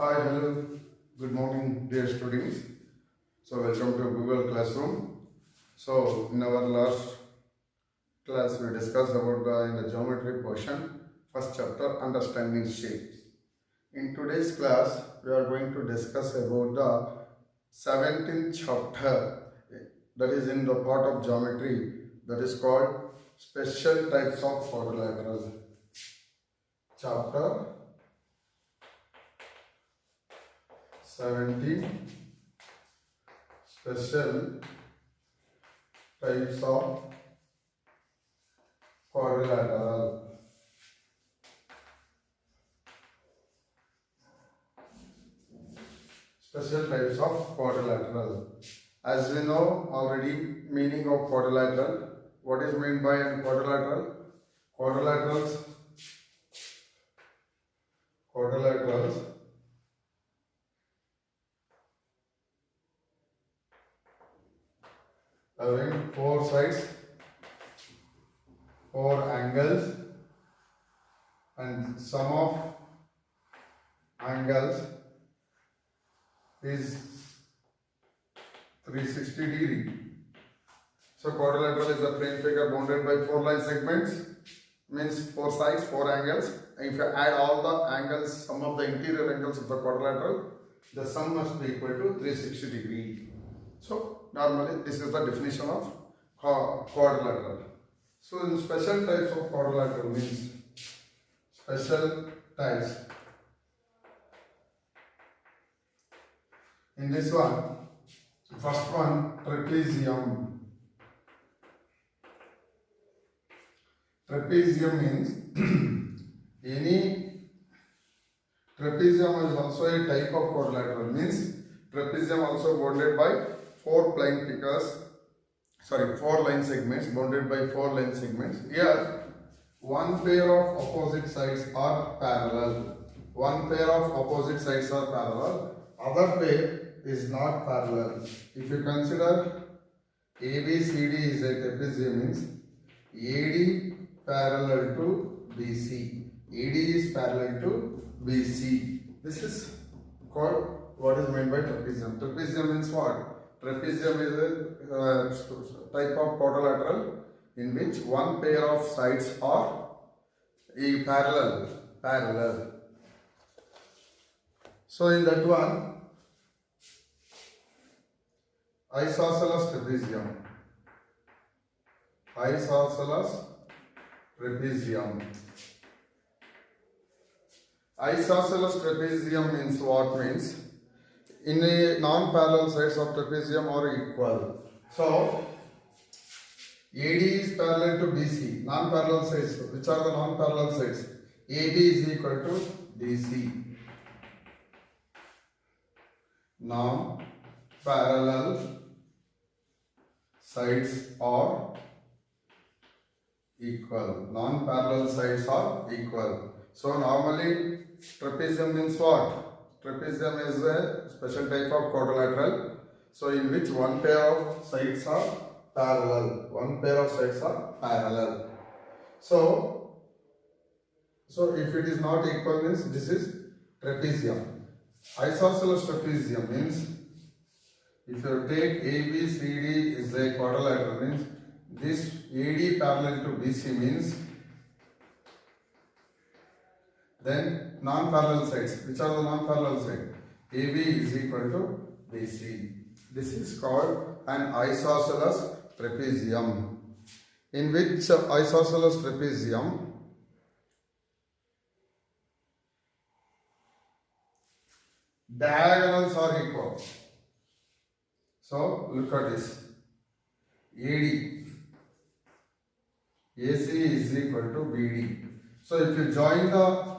Hi, hello, good morning, dear students. So, welcome to Google Classroom. So, in our last class, we discussed about in the geometry portion, first chapter, understanding shapes. In today's class, we are going to discuss about the 17th chapter, that is in the part of geometry, that is called special types of quadrilateral. Chapter 17, special types of quadrilateral. Special types of quadrilateral. As we know already, meaning of quadrilateral. What is meant by a quadrilateral? Quadrilaterals having four sides, four angles, and sum of angles is 360 degree. So quadrilateral is a plane figure bounded by four line segments, means four sides, four angles. If you add all the angles, sum of the interior angles of the quadrilateral, the sum must be equal to 360 degree. So normally this is the definition of quadrilateral. So in special types of quadrilateral means special types. In this one, first one, trapezium. Trapezium means any trapezium is also a type of quadrilateral, means trapezium also bounded by four line segments bounded by four line segments. Here one pair of opposite sides are parallel. One pair of opposite sides are parallel. Other pair is not parallel. If you consider ABCD is a trapezium, means AD parallel to BC. AD is parallel to BC. This is called what is meant by trapezium. Trapezium means what? Trapezium is a type of quadrilateral in which one pair of sides are parallel. So in that one, isosceles trapezium. Isosceles trapezium means what? Means in a non-parallel sides of trapezium are equal. So AD is parallel to BC. Non-parallel sides. Which are the non-parallel sides? AB is equal to BC. Non-parallel sides are equal. Non-parallel sides are equal. So normally trapezium means what? Trapezium is a special type of quadrilateral. So in which one pair of sides are parallel. One pair of sides are parallel. So if it is not equal means this is trapezium. Isosceles trapezium means if you take ABCD is a quadrilateral, means this AD parallel to BC means then non-parallel sides. Which are the non-parallel sides? AB is equal to BC. This is called an isosceles trapezium. In which isosceles trapezium diagonals are equal. So look at this. AC is equal to BD. So if you join the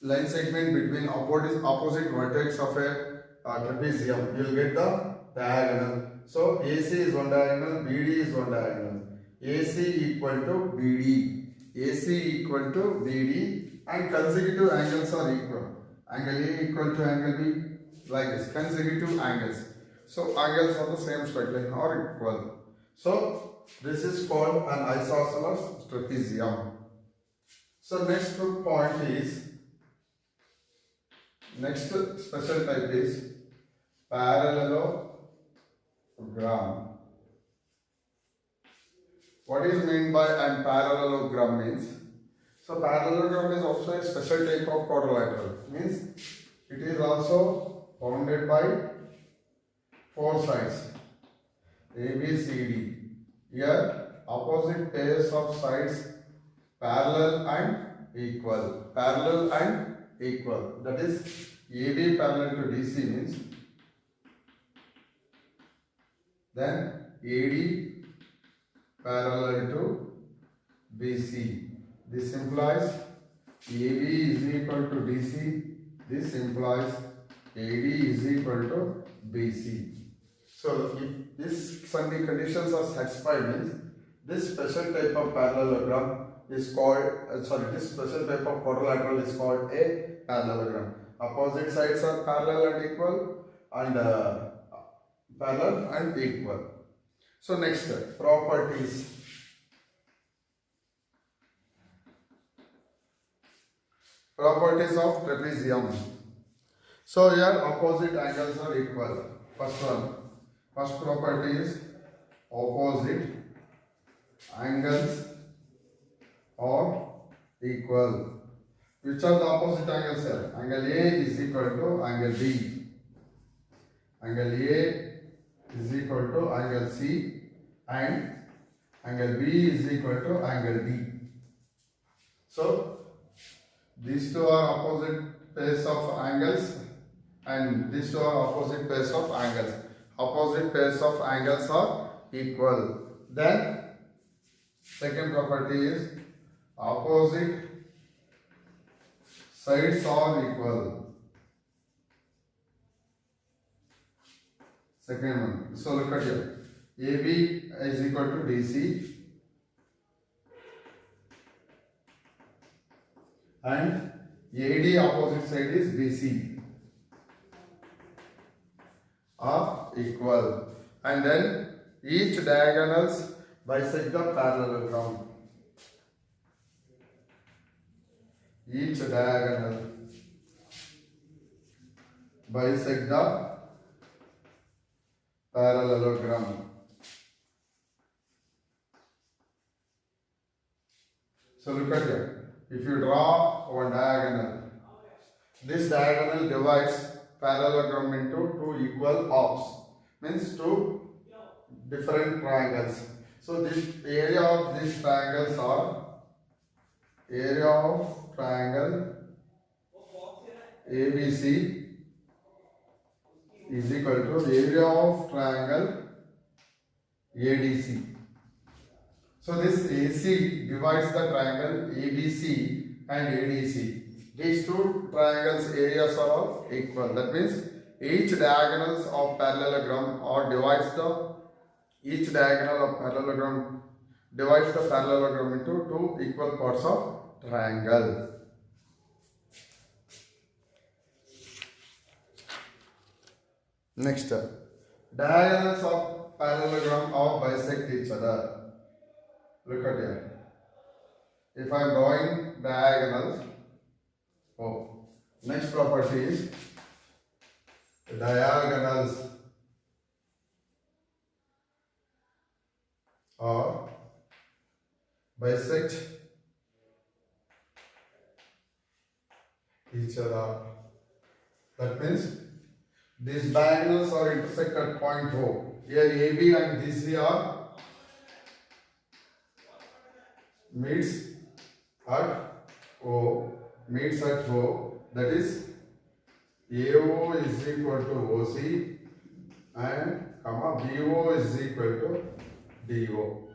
line segment between opposite vertex of a trapezium, you will get the diagonal. So AC is one diagonal, BD is one diagonal. AC equal to BD. AC equal to BD, and consecutive angles are equal. Angle A equal to angle B, like this, consecutive angles. So angles of the same straight line are equal. So this is called an isosceles trapezium. So next point is Next special type is parallelogram. What is meant by and parallelogram means? So parallelogram is also a special type of quadrilateral. Means it is also bounded by four sides A, B, C, D. Here opposite pairs of sides parallel and equal. Parallel and equal. That is AB parallel to DC means then AD parallel to BC. This implies AB is equal to DC. This implies AD is equal to BC. So if this conditions are satisfied means this special type of parallelogram is called this special type of quadrilateral is called a parallelogram. Opposite sides are parallel and equal and parallel and equal. So next properties. Properties of trapezium. So here opposite angles are equal. First property is opposite angles are equal. Which are the opposite angles here? Angle A is equal to angle B. Angle A is equal to angle C and angle B is equal to angle D. So these two are opposite pairs of angles and these two are opposite pairs of angles. Opposite pairs of angles are equal. Then second property is opposite sides are equal. Second one. So look at here. AB is equal to DC and AD opposite side is BC are equal. And then each diagonals bisect the parallelogram. Each diagonal bisect the parallelogram. So look at here. If you draw one diagonal, this diagonal divides parallelogram into two equal halves. Means two different triangles. So this area of these triangles are area of triangle ABC is equal to area of triangle ADC. So this AC divides the triangle ABC and ADC. These two triangles areas are all equal. That means each diagonals of parallelogram or divides the each diagonal of parallelogram divides the parallelogram into two equal parts of triangle. Next, diagonals of parallelogram are bisect each other. Look at here. If I am drawing diagonals, next property is diagonals are bisect each other. That means these diagonals are intersect at point O. Here AB and DC are meets at O. That is AO is equal to OC and BO is equal to DO.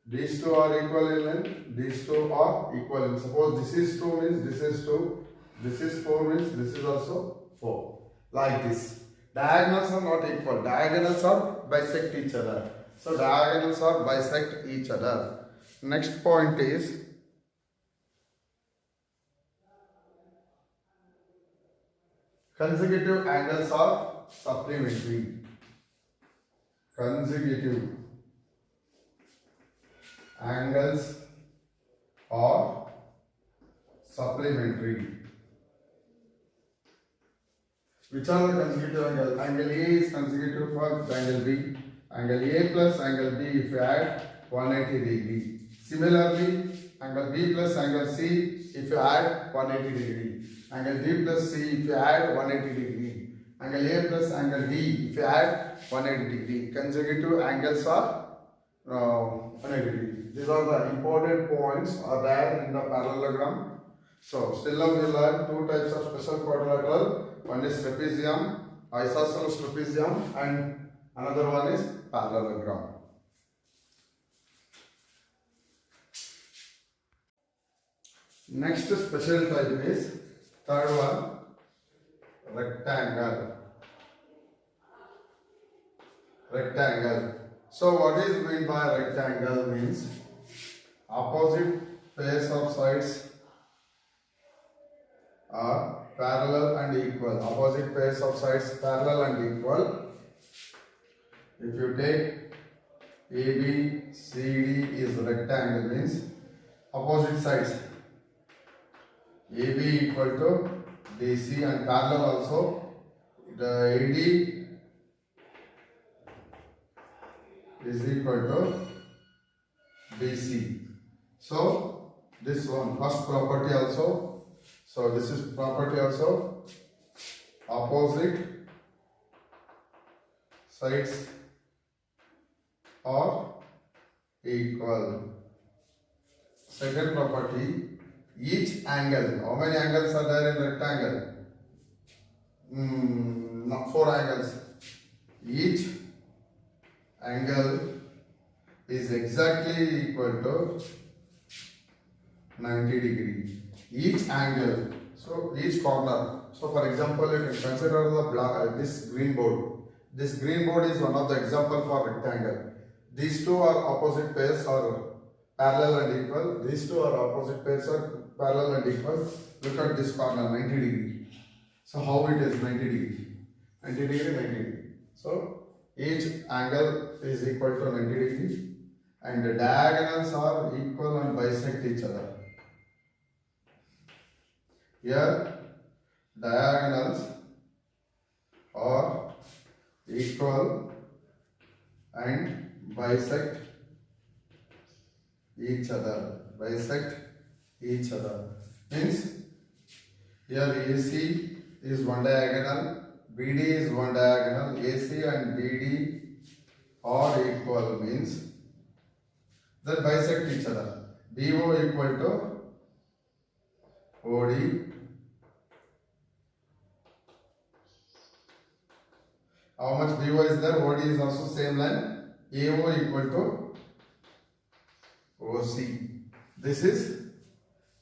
These two are equal in length. These two are equal in. Suppose this is 2 means this is 2. This is 4 means this is also 4. Like this. Diagonals are not equal. Diagonals are bisect each other. So diagonals are bisect each other. Next point is consecutive angles are supplementary. Consecutive angles are supplementary. Which are the consecutive angle? Angle A is consecutive for angle B. Angle A plus angle B, if you add 180 degree. Similarly, angle B plus angle C, if you add 180 degree. Angle D plus C, if you add 180 degree. Angle A plus angle D, if you add 180 degree. Consecutive angles are 180 degree. These are the important points are there in the parallelogram. So, still now we will learn two types of special quadrilateral. One is trapezium, isosceles trapezium, and another one is parallelogram. Next special type is third one, rectangle. Rectangle. So what is meant by rectangle means opposite pairs of sides are parallel and equal. Opposite pairs of sides parallel and equal. If you take AB, CD is rectangle means opposite sides AB equal to DC and parallel also the AD is equal to BC. So this one first property also. So this is property also. Opposite sides are equal. Second property, each angle. How many angles are there in rectangle? Not 4 angles. Each angle is exactly equal to 90 degree. Each angle, so each corner. So for example, you can consider the this green board. This green board is one of the example for rectangle. These two are opposite pairs or parallel and equal. These two are opposite pairs or parallel and equal. Look at this corner, 90 degree. So how it is 90 degree? 90 degree, 90 degree. So each angle is equal to 90 degree and the diagonals are equal and bisect each other. Here diagonals are equal and bisect each other. Bisect each other means here AC is one diagonal, BD is one diagonal, AC and BD are equal means that bisect each other. BO equal to OD. How much BO is there? OD is also same line. AO equal to OC. This is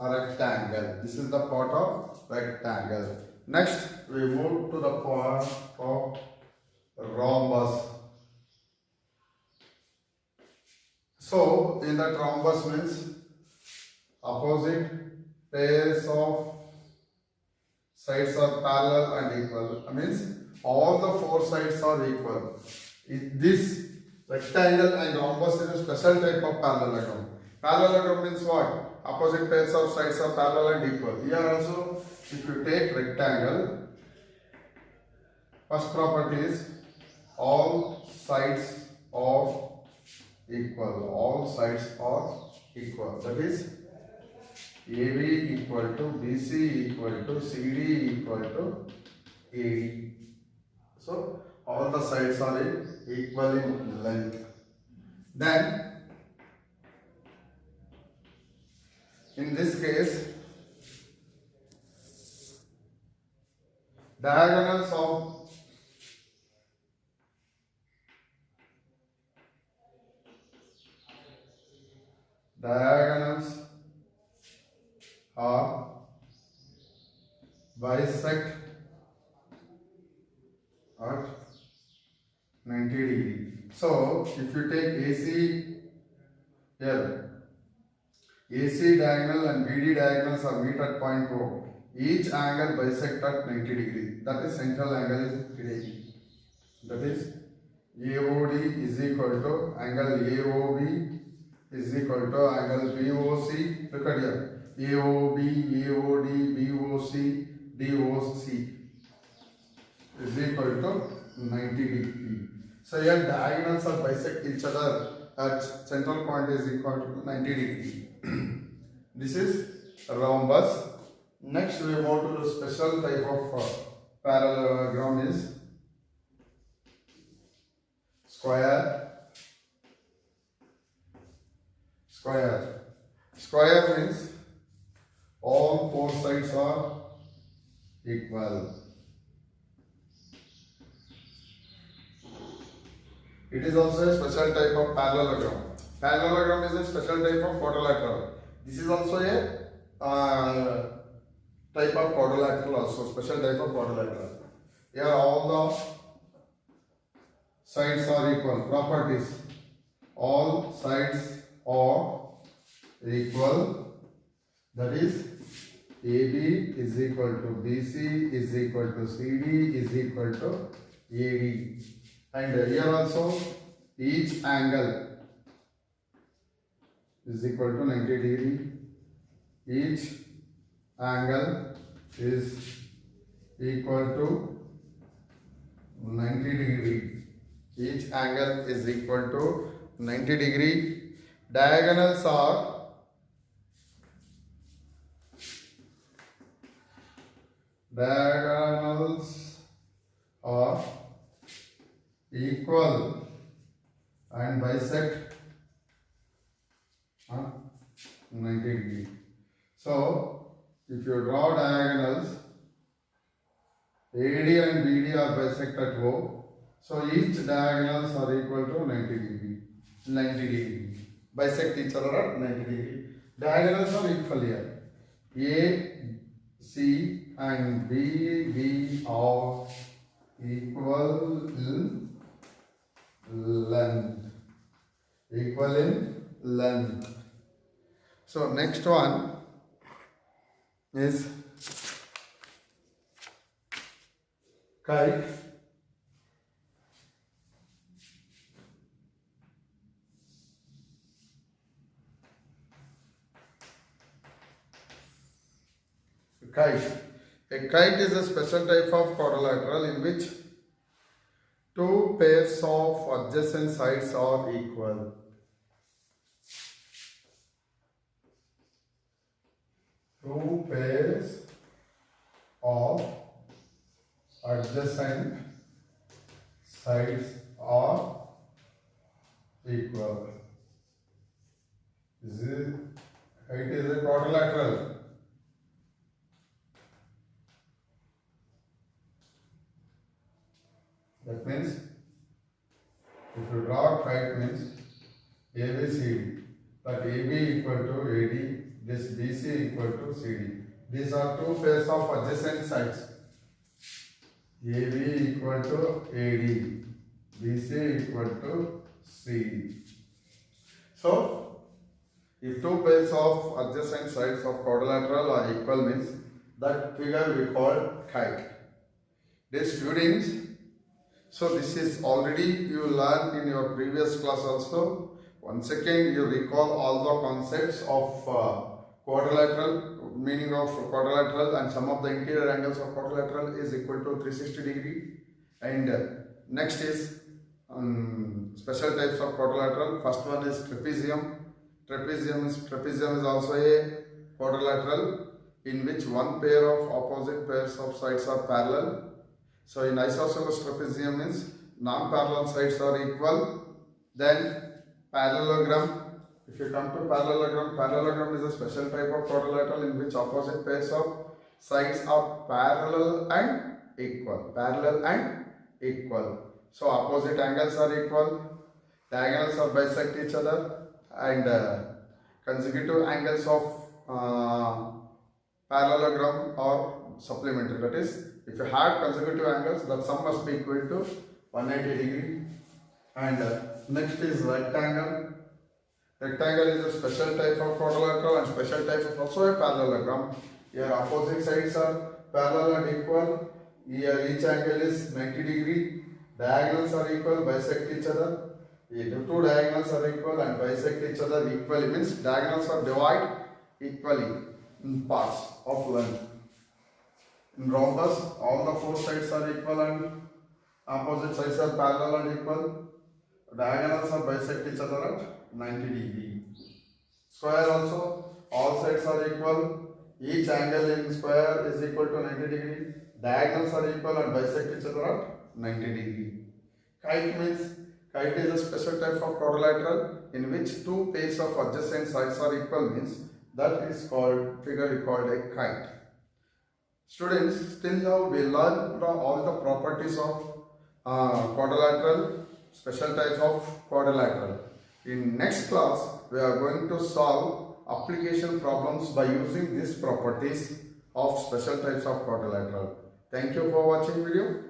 a rectangle. This is the part of rectangle. Next, we move to the part of rhombus. So, in the rhombus means opposite pairs of sides are parallel and equal. That means all the 4 sides are equal. This rectangle and rhombus is a special type of parallelogram. Parallelogram means what? Opposite pairs of sides are parallel and equal. Here also, if you take rectangle, first property is all sides are equal. All sides are equal. That is AB equal to BC equal to CD equal to AD. So all the sides are equal in length. Then in this case diagonals are bisect at 90 degree. So if you take AC here, AC diagonal and BD diagonals are meet at point O. Each angle bisect at 90 degree. That is central angle is 380. That is AOD is equal to angle AOB is equal to angle BOC. Look at here. AOB, AOD, BOC, DOC. is equal to 90 degree. So here diagonals are bisect each other at central point is equal to 90 degree. This is rhombus. Next we move to the special type of parallelogram is square. Square. Square means all four sides are equal. It is also a special type of parallelogram. Parallelogram is a special type of quadrilateral. This is also a type of quadrilateral also, special type of quadrilateral. Here all the sides are equal. Properties. All sides are equal. That is AB is equal to BC is equal to CD is equal to AD. And here also each angle is equal to 90 degree. Each angle is equal to 90 degree. Each angle is equal to 90 degree. Diagonals are equal and bisect 90 degree. So if you draw diagonals, AD and BD are bisect at O. So each diagonals are equal to 90 degree. 90 degree. Bisect each other at 90 degree. Diagonals are equal here. A, C and B, B are equal in length. Equal in length. So next one is kite. Kite. A kite is a special type of quadrilateral in which two pairs of adjacent sides are equal. Two pairs of adjacent sides are equal. It is a quadrilateral. That means if you draw kite means ABCD, but AB equal to AD, this BC equal to CD. These are two pairs of adjacent sides. AB equal to AD, BC equal to CD. So, if two pairs of adjacent sides of quadrilateral are equal means that figure we call kite. Dear students, so this is already you learned in your previous class also. Once again you recall all the concepts of quadrilateral, meaning of quadrilateral, and sum of the interior angles of quadrilateral is equal to 360 degree. And next is special types of quadrilateral. First one is trapezium. Trapezium is also a quadrilateral in which one pair of opposite pairs of sides are parallel. So in isosceles trapezium means non-parallel sides are equal. Then parallelogram. If you come to parallelogram, parallelogram is a special type of quadrilateral in which opposite pairs of sides are parallel and equal. Parallel and equal. So opposite angles are equal. Diagonals are bisect each other, and consecutive angles of parallelogram are supplementary. That is, if you have consecutive angles, that sum must be equal to 180 degree. And next is rectangle. Rectangle is a special type of quadrilateral and special type of also a parallelogram. Here opposite sides are parallel and equal. Here each angle is 90 degree. Diagonals are equal, bisect each other. Here two diagonals are equal and bisect each other equally, means diagonals are divided equally in parts of length. In rhombus, all the four sides are equal and opposite sides are parallel and equal. Diagonals are bisect each other at 90 degree. Square also, all sides are equal. Each angle in square is equal to 90 degree. Diagonals are equal and bisect each other at 90 degree. Kite means, kite is a special type of quadrilateral in which two pairs of adjacent sides are equal, means that is called, figure is called a kite. Students, till now we learned all the properties of quadrilateral, special types of quadrilateral. In next class, we are going to solve application problems by using these properties of special types of quadrilateral. Thank you for watching video.